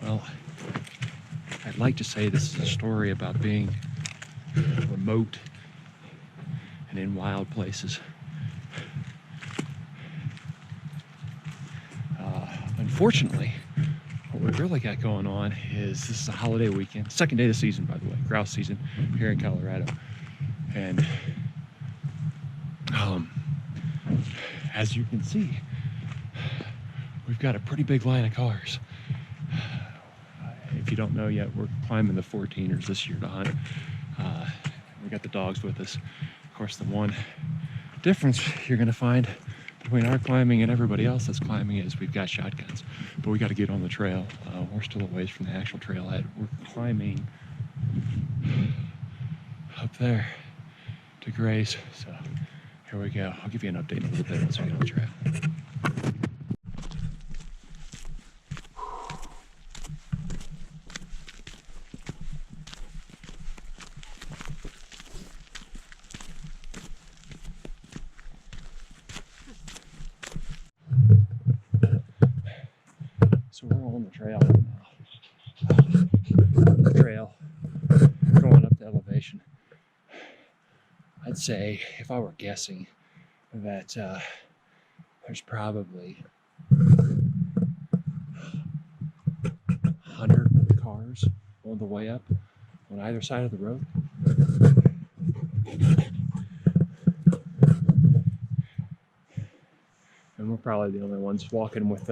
Well, I'd like to say this is a story about being remote and in wild places. Unfortunately, what we've really got going on is this is a holiday weekend, second day of the season, by the way, grouse season here in Colorado. And as you can see, we've got a pretty big line of cars. If you don't know yet, we're climbing the 14ers this year to hunt. We got the dogs with us. Of course, the one difference you're gonna find between our climbing and everybody else that's climbing is we've got shotguns, but we got to get on the trail. We're still a ways from the actual trailhead. We're climbing up there to graze. So here we go. I'll give you an update in a little bit once we get on the trail. So we're on the trail now. The trail going up the elevation. I'd say, if I were guessing, that there's probably 100 cars on the way up on either side of the road. And we're probably the only ones walking with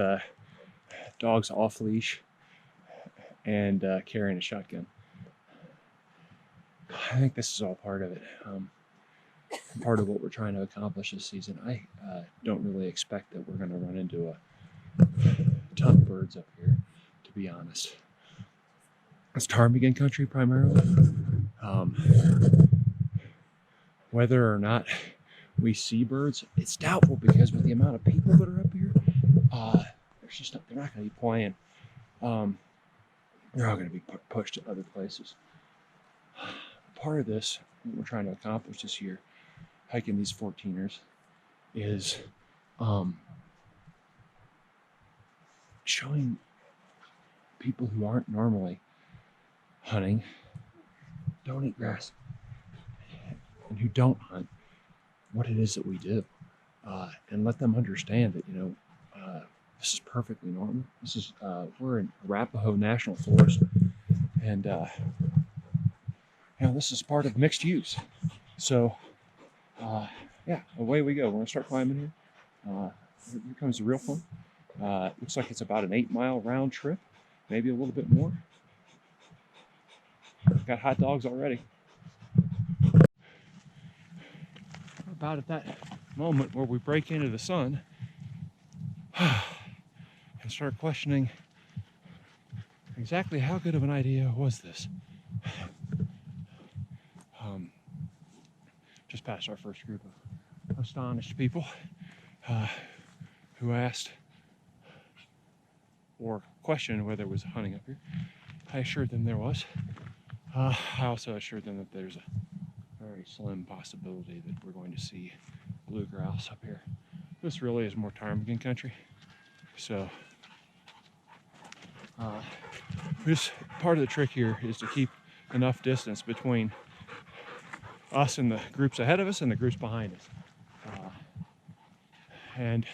dogs off leash and carrying a shotgun. I think this is all part of it. Part of what we're trying to accomplish this season. I don't really expect that we're going to run into a ton of birds up here, to be honest. It's ptarmigan country primarily. Whether or not we see birds, it's doubtful because with the amount of people that are up here, they're not going to be playing. They're all going to be pushed to other places. Part of this, what we're trying to accomplish this year, hiking these 14ers, is showing people who aren't normally hunting, don't eat grass, and who don't hunt, what it is that we do, and let them understand that, this is perfectly normal. This is we're in Arapahoe National Forest, and this is part of mixed use. So yeah, away we go. We're gonna start climbing here. Here comes the real fun. Looks like it's about an 8-mile round trip, maybe a little bit more. Got hot dogs already. We're about at that moment where we break into the sun and start questioning exactly how good of an idea was this. Just past our first group of astonished people who asked or questioned whether there was hunting up here. I assured them there was. I also assured them that there's a very slim possibility that we're going to see blue grouse up here. This really is more ptarmigan country. So this part of the trick here is to keep enough distance between us and the groups ahead of us and the groups behind us. And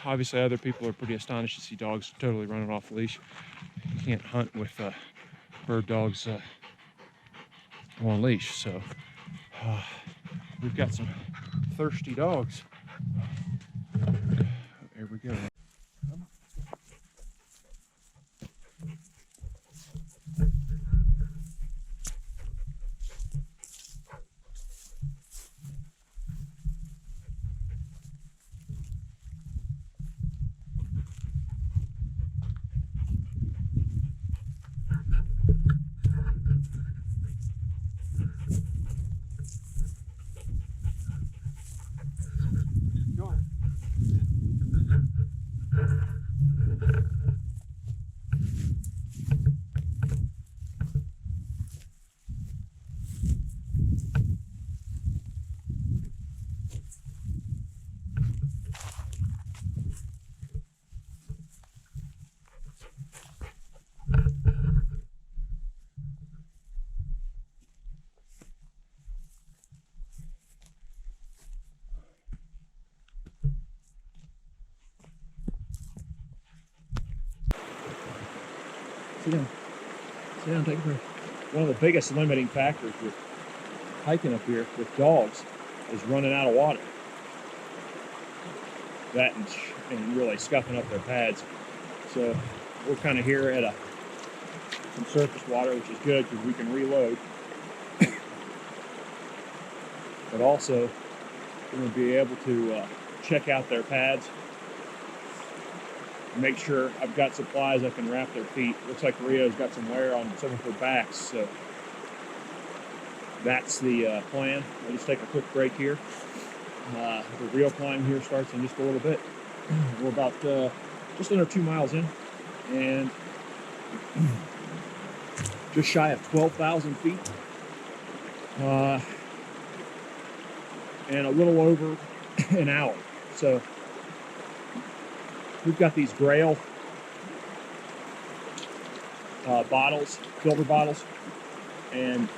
obviously other people are pretty astonished to see dogs totally running off the leash. You can't hunt with bird dogs on leash. So we've got some thirsty dogs. There we go. Sit down. Sit down, take a break. One of the biggest limiting factors with hiking up here with dogs is running out of water. That and really scuffing up their pads. So we're kind of here at some surface water, which is good because we can reload. But also, we're going to be able to check out their pads, make sure I've got supplies I can wrap their feet. Looks like Rio's got some wear on some of her backs, so that's the plan. I'll just take a quick break here. The real climb here starts in just a little bit. We're about just under 2 miles in, and just shy of 12,000 feet. And a little over an hour. So we've got these Grail bottles, filter bottles, and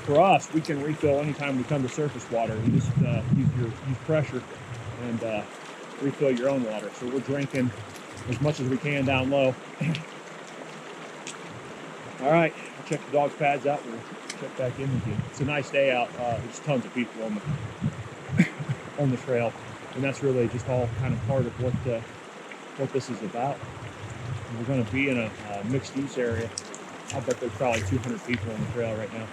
for us, we can refill anytime we come to surface water. You just use pressure and refill your own water. So we're drinking as much as we can down low. All right, I'll check the dog's pads out. We'll check back in with you. It's a nice day out. There's tons of people on the trail, and that's really just all kind of part of what this is about. And we're going to be in a mixed-use area. I bet there's probably 200 people on the trail right now.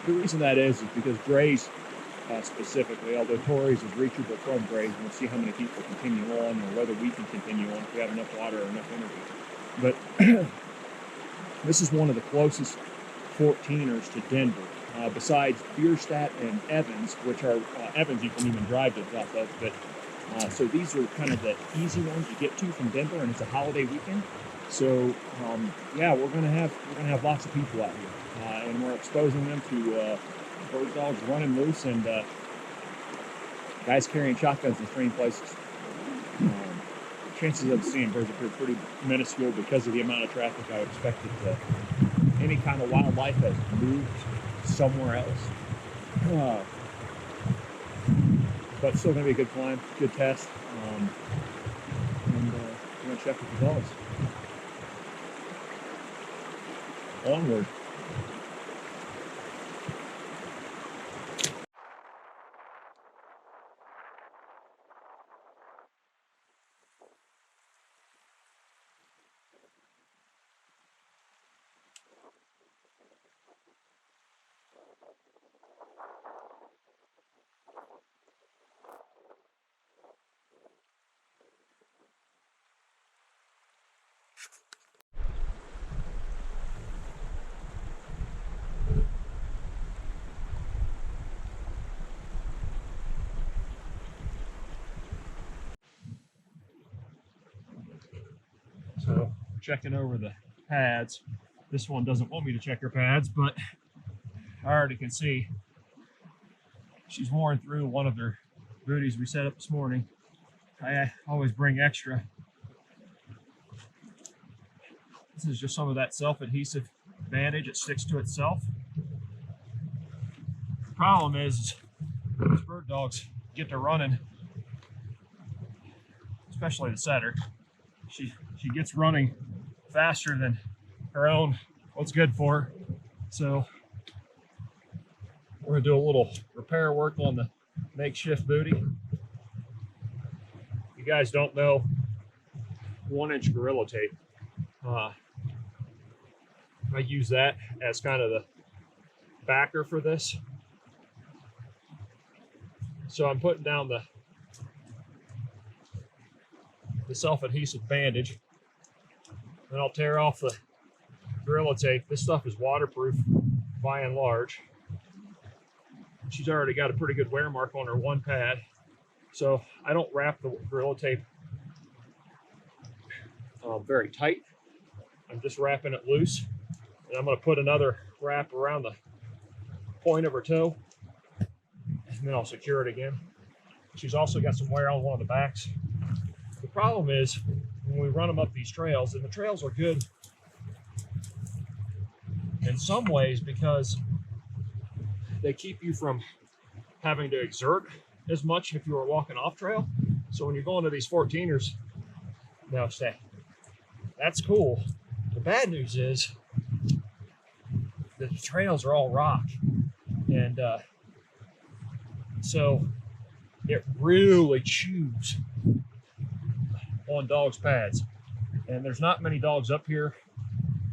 The reason that is because Grays specifically, although Torreys is reachable from Grays, and we'll see how many people continue on or whether we can continue on if we have enough water or enough energy. But this is one of the closest 14ers to Denver, besides Bierstadt and Evans, which are Evans you can even drive to the south of. But so these are kind of the easy ones to get to from Denver, and it's a holiday weekend. So yeah, we're gonna have lots of people out here, and we're exposing them to bird dogs running loose and guys carrying shotguns in strange places. Chances of seeing birds up here are pretty minuscule because of the amount of traffic. I expected any kind of wildlife has moved somewhere else. But still going to be a good climb, good test. And we're going to check with the dogs. Onward. So checking over the pads. This one doesn't want me to check her pads, but I already can see she's worn through one of their booties we set up this morning. I always bring extra. This is just some of that self-adhesive bandage. It sticks to itself. The problem is these bird dogs get to running, especially the setter. She gets running faster than her own, what's good for her. So we're gonna do a little repair work on the makeshift booty. You guys don't know 1-inch Gorilla Tape. I use that as kind of the backer for this. So I'm putting down the self-adhesive bandage, and I'll tear off the Gorilla Tape. This stuff is waterproof by and large. She's already got a pretty good wear mark on her one pad, so I don't wrap the Gorilla Tape very tight. I'm just wrapping it loose, and I'm going to put another wrap around the point of her toe, and then I'll secure it again. She's also got some wear on one of the backs. The problem is when we run them up these trails, and the trails are good in some ways because they keep you from having to exert as much if you were walking off trail. So when you're going to these 14ers, now stay. That's cool. The bad news is the trails are all rock, and so it really chews on dogs' pads. And there's not many dogs up here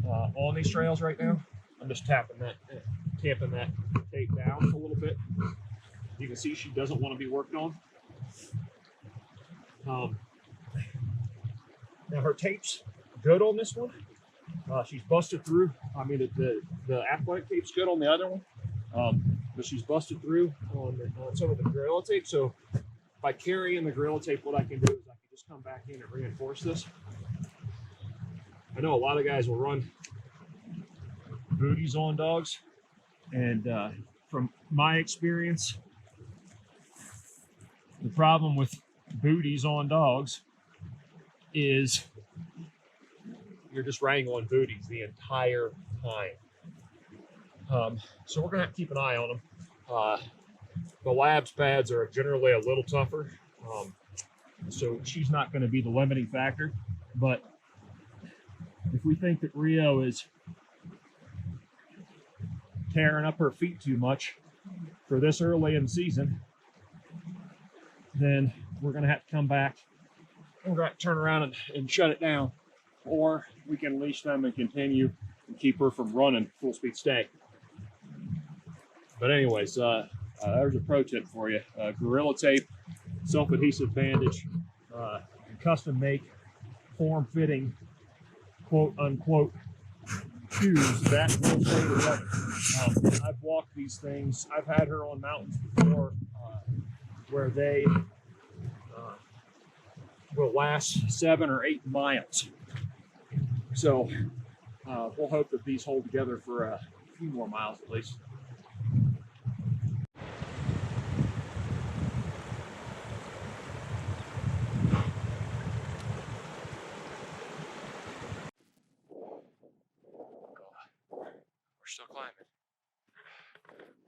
on these trails right now. I'm just tamping that tape down a little bit. You can see she doesn't want to be worked on. Now her tape's good on this one. She's busted through. I mean, the athletic tape's good on the other one, but she's busted through on some of the gorilla tape. So by carrying the gorilla tape, what I can do is I can just come back in and reinforce this. I know a lot of guys will run booties on dogs, and from my experience, the problem with booties on dogs is you're just wrangling booties the entire time. So we're gonna have to keep an eye on them. The lab's pads are generally a little tougher, so she's not gonna be the limiting factor, but if we think that Rio is tearing up her feet too much for this early in the season, then we're going to have to come back. We're going to have to turn around and shut it down, or we can leash them and continue and keep her from running full speed stay. But anyways, there's a pro tip for you. Gorilla tape, self-adhesive bandage, custom make, form-fitting, quote unquote, shoes that will stay together. I've walked these things. I've had her on mountains before where they will last 7 or 8 miles. So we'll hope that these hold together for a few more miles at least. Still climbing.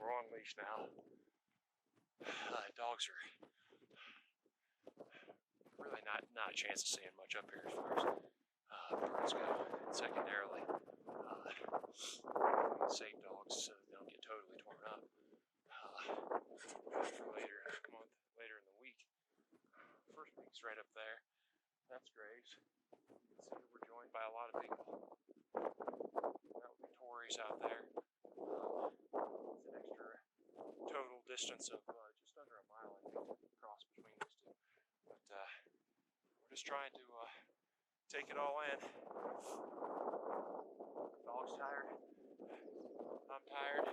We're on leash now. Dogs are really not a chance of seeing much up here as far as birds go. And secondarily, save dogs so they don't get totally torn up for later in the week. First week's right up there. That's great. You can see we're joined by a lot of people. Tories out there. It's an extra total distance of just under a mile, I think, across between these two. But we're just trying to take it all in. Dog's tired. I'm tired.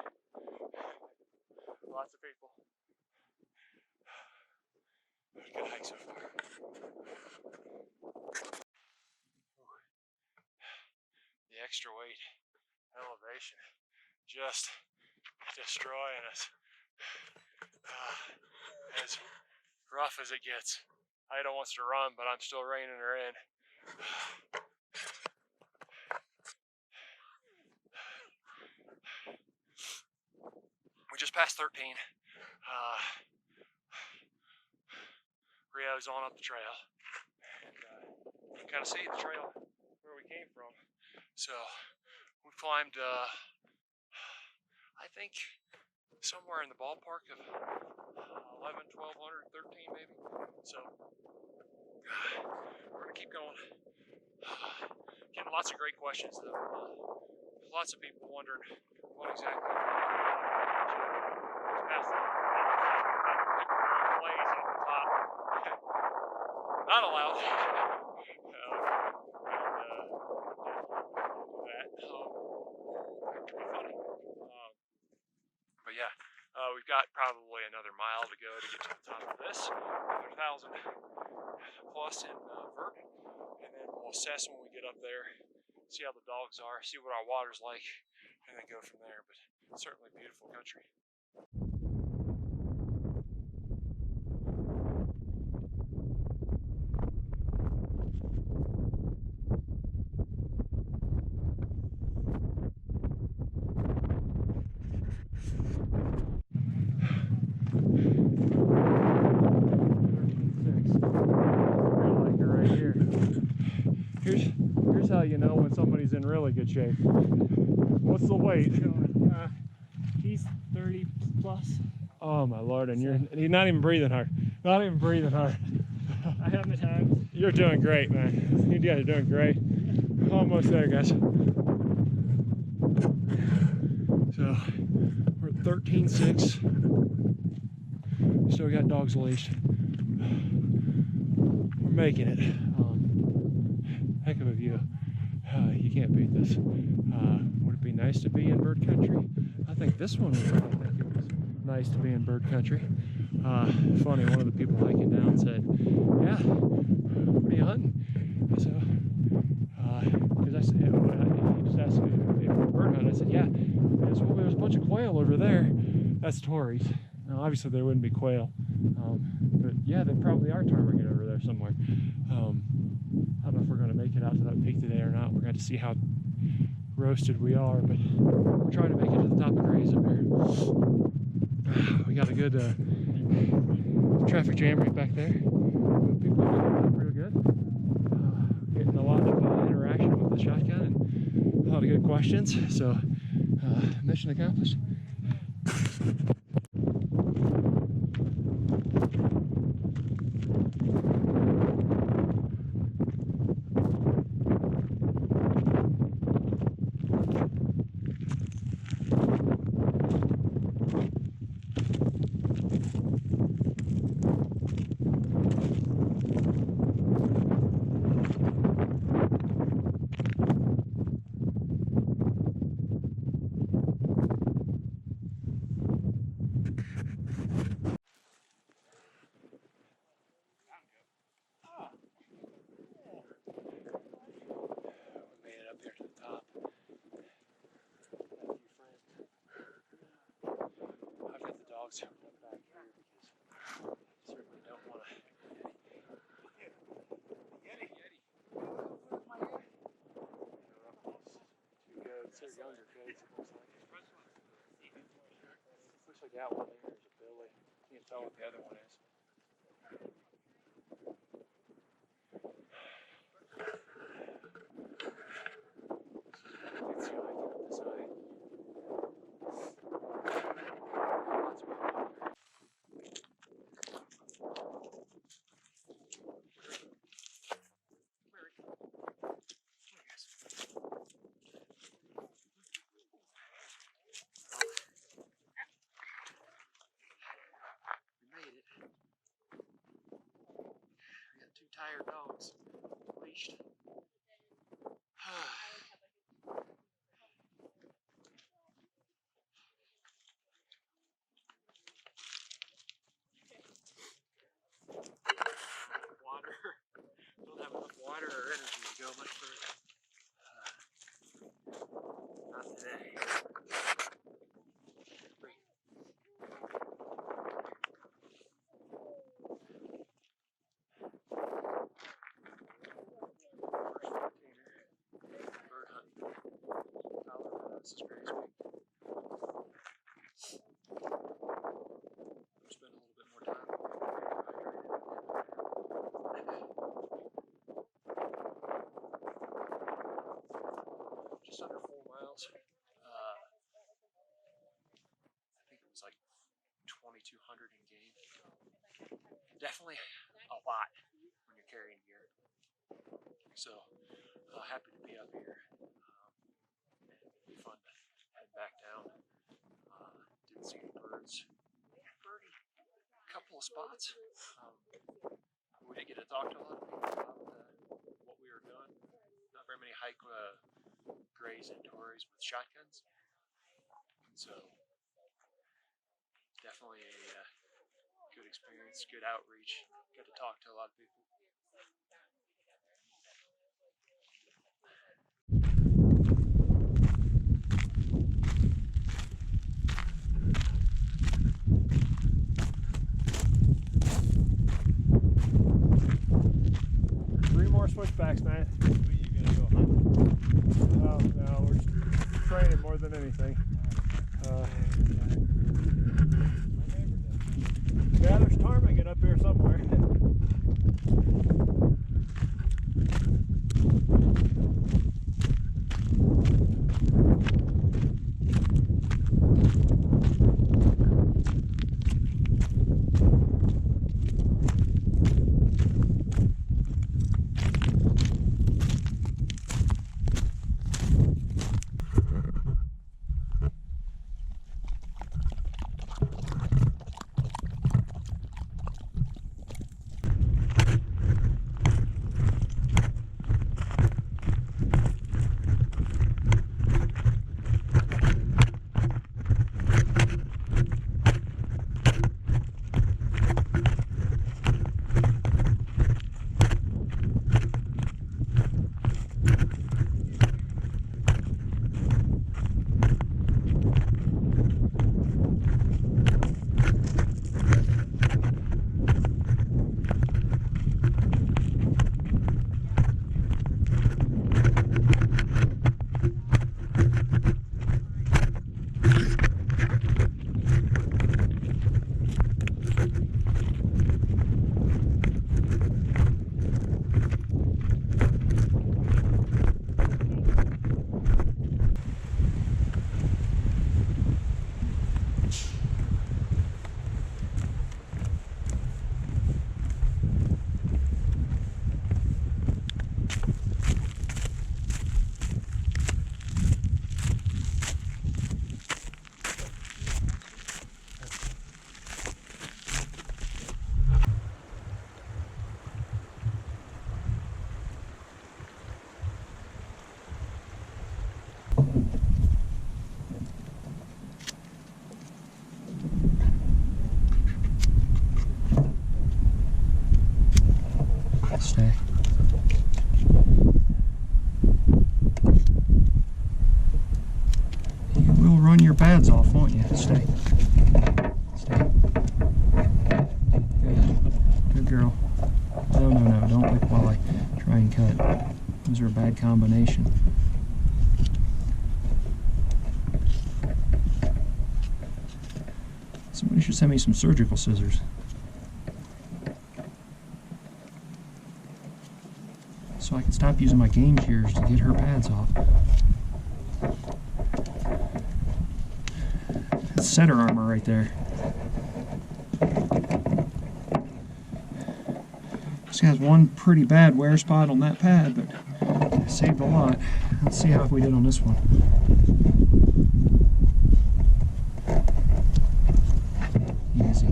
Lots of people. Good hike so far. The extra weight. Elevation just destroying us. As rough as it gets. Ida wants to run, but I'm still reining her in. We just passed 13. Rio's on up the trail. And you can kind of see the trail where we came from. So we climbed, I think, somewhere in the ballpark of 11, 1200, 13 maybe. So we're going to keep going. Getting lots of great questions, though. Lots of people wondering what exactly plays at the top. Not allowed. But yeah, we've got probably another mile to go to get to the top of this, another 1,000 plus in vert, and then we'll assess when we get up there, see how the dogs are, see what our water's like, and then go from there. But certainly beautiful country. Here's how tell you know when somebody's in really good shape. What's the weight? He's 30 plus. Oh my Lord, and he's not even breathing hard. Not even breathing hard. I have my times. You're doing great, man. You guys are doing great. Almost there, guys. So we're at 13.6. Still got dogs leashed. We're making it. Heck of a view. You can't beat this. Would it be nice to be in bird country? I think this one would probably think it was nice to be in bird country. Funny, one of the people hiking down said, "Yeah, what are you hunting?" So, because I said, he just asked me if we're bird hunting. I said, "Yeah." He said, "Well, there's a bunch of quail over there." That's Tories. Now, obviously, there wouldn't be quail, but yeah, they probably are ptarmigan over there somewhere. I don't know if we're going to make it out to that peak today or not. We're going to see how roasted we are, but we're trying to make it to the top of Grays up here. We got a good traffic jam right back there. People are doing pretty good. Getting a lot of interaction with the shotgun and a lot of good questions. So, mission accomplished. So back here because I certainly don't want to. Yeti. Two goats, they're younger goats. Looks like that one there is a Billy. Can't tell what the other one is. Let's see what I can decide. Tired dogs leashed. Water. Don't have enough water or energy to go much further. Not today. This is Grays Week. We'll spend a little bit more time. Just under 4 miles. I think it was like 2,200 in game. Definitely a lot when you're carrying gear. So happy to be up here. Fun to head back down. Didn't see any birds. Birdie, a couple of spots. We didn't get to talk to a lot of people about what we were doing. Not very many hike Grays and Tories with shotguns. So definitely a good experience, good outreach. Got to talk to a lot of people. 3 more switchbacks, man. Who are you gonna go hunt? Oh, no, we're just training more than anything. Yeah, there's ptarmigan up here somewhere. pads off, won't you? Stay. Stay. Good girl. No, don't lick while I try and cut. Those are a bad combination. Somebody should send me some surgical scissors. So I can stop using my game shears to get her pads off. That's setter armor right there. This has one pretty bad wear spot on that pad, but it saved a lot. Let's see how we did on this one. Easy.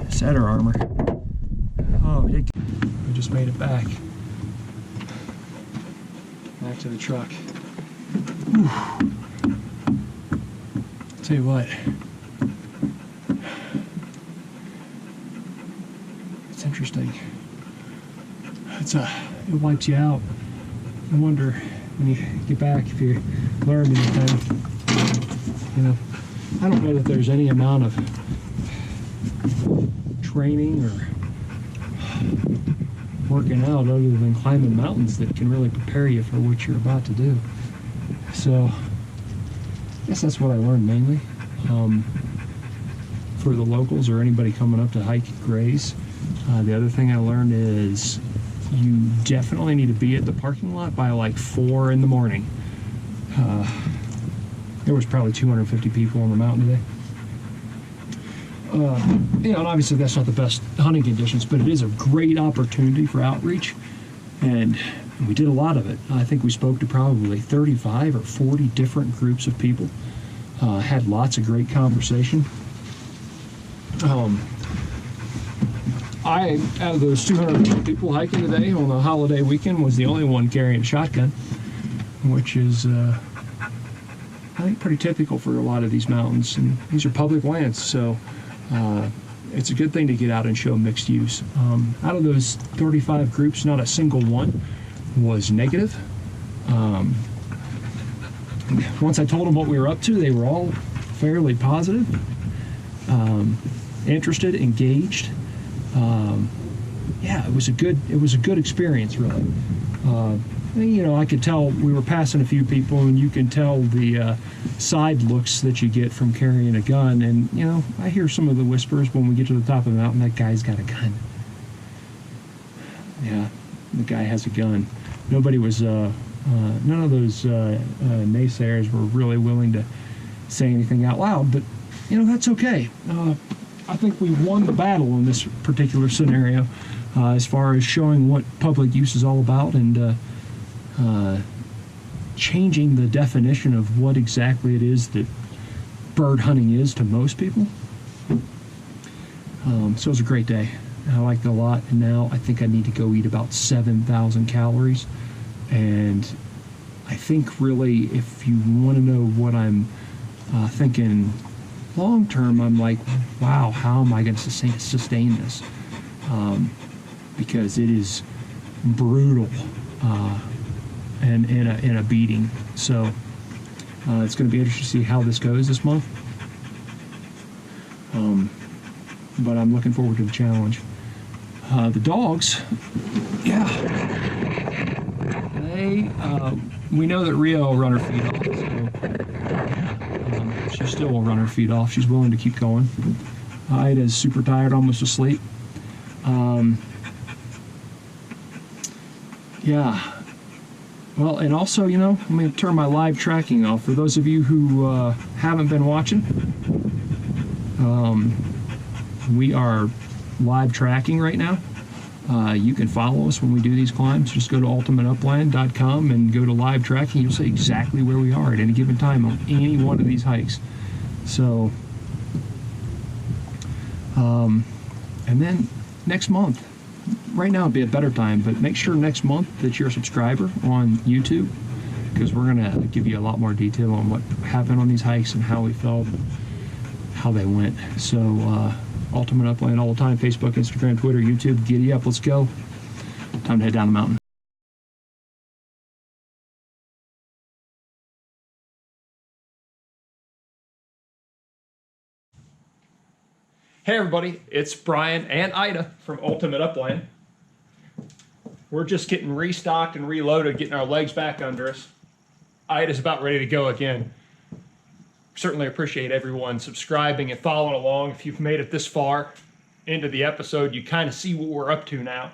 Setter armor. Oh, we just made it back. Back to the truck. Whew. Tell you what. It's interesting. It wipes you out. I wonder when you get back if you learn anything. You know, I don't know that there's any amount of training or working out other than climbing mountains that can really prepare you for what you're about to do. So I guess that's what I learned mainly. For the locals or anybody coming up to hike and graze, the other thing I learned is you definitely need to be at the parking lot by like 4 in the morning. There was probably 250 people on the mountain today. You know, and obviously that's not the best hunting conditions, but it is a great opportunity for outreach, and we did a lot of it. I think we spoke to probably 35 or 40 different groups of people, had lots of great conversation. I, out of those 200 people hiking today on the holiday weekend, was the only one carrying a shotgun, which is I think pretty typical for a lot of these mountains, and these are public lands, so it's a good thing to get out and show mixed use. Out of those 35 groups, not a single one was negative. Once I told them what we were up to, they were all fairly positive, interested, engaged. Yeah, it was a good experience, really. You know, I could tell we were passing a few people, and you can tell the side looks that you get from carrying a gun. And, you know, I hear some of the whispers when we get to the top of the mountain, that guy's got a gun. Yeah, the guy has a gun. Nobody was, none of those naysayers were really willing to say anything out loud, but, you know, that's okay. I think we won the battle in this particular scenario as far as showing what public use is all about, and changing the definition of what exactly it is that bird hunting is to most people. So it was a great day. I liked it a lot, and now I think I need to go eat about 7,000 calories. And I think really, if you want to know what I'm thinking long term, I'm like, wow, how am I going to sustain this? Because it is brutal. And in a beating. So it's going to be interesting to see how this goes this month. But I'm looking forward to the challenge. The dogs, yeah, we know that Rio will run her feet off, so she still will run her feet off. She's willing to keep going. Ida's super tired, almost asleep. Yeah. Well, and also, you know, I'm going to turn my live tracking off. For those of you who haven't been watching, we are live tracking right now. You can follow us when we do these climbs. Just go to ultimateupland.com and go to live tracking. You'll see exactly where we are at any given time on any one of these hikes. So, and then next month, right now would be a better time, but make sure next month that you're a subscriber on YouTube, because we're going to give you a lot more detail on what happened on these hikes and how we felt, how they went. So, Ultimate Upland all the time, Facebook, Instagram, Twitter, YouTube. Giddy up, let's go. Time to head down the mountain. Hey everybody, it's Brian and Ida from Ultimate Upland. We're just getting restocked and reloaded, getting our legs back under us. Ida's about ready to go again. Certainly appreciate everyone subscribing and following along. If you've made it this far into the episode, you kind of see what we're up to now.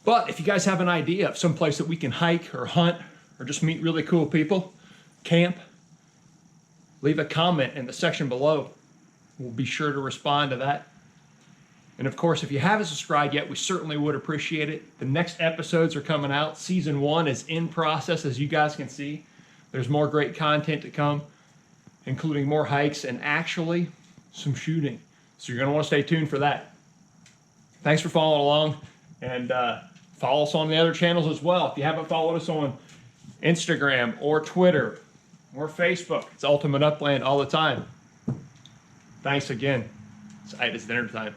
But if you guys have an idea of some place that we can hike or hunt or just meet really cool people, camp, leave a comment in the section below. We'll be sure to respond to that. And of course, if you haven't subscribed yet, we certainly would appreciate it. The next episodes are coming out. Season 1 is in process, as you guys can see. There's more great content to come, including more hikes and actually some shooting. So you're going to want to stay tuned for that. Thanks for following along, and follow us on the other channels as well. If you haven't followed us on Instagram or Twitter or Facebook, it's Ultimate Upland all the time. Thanks again. It's dinner time.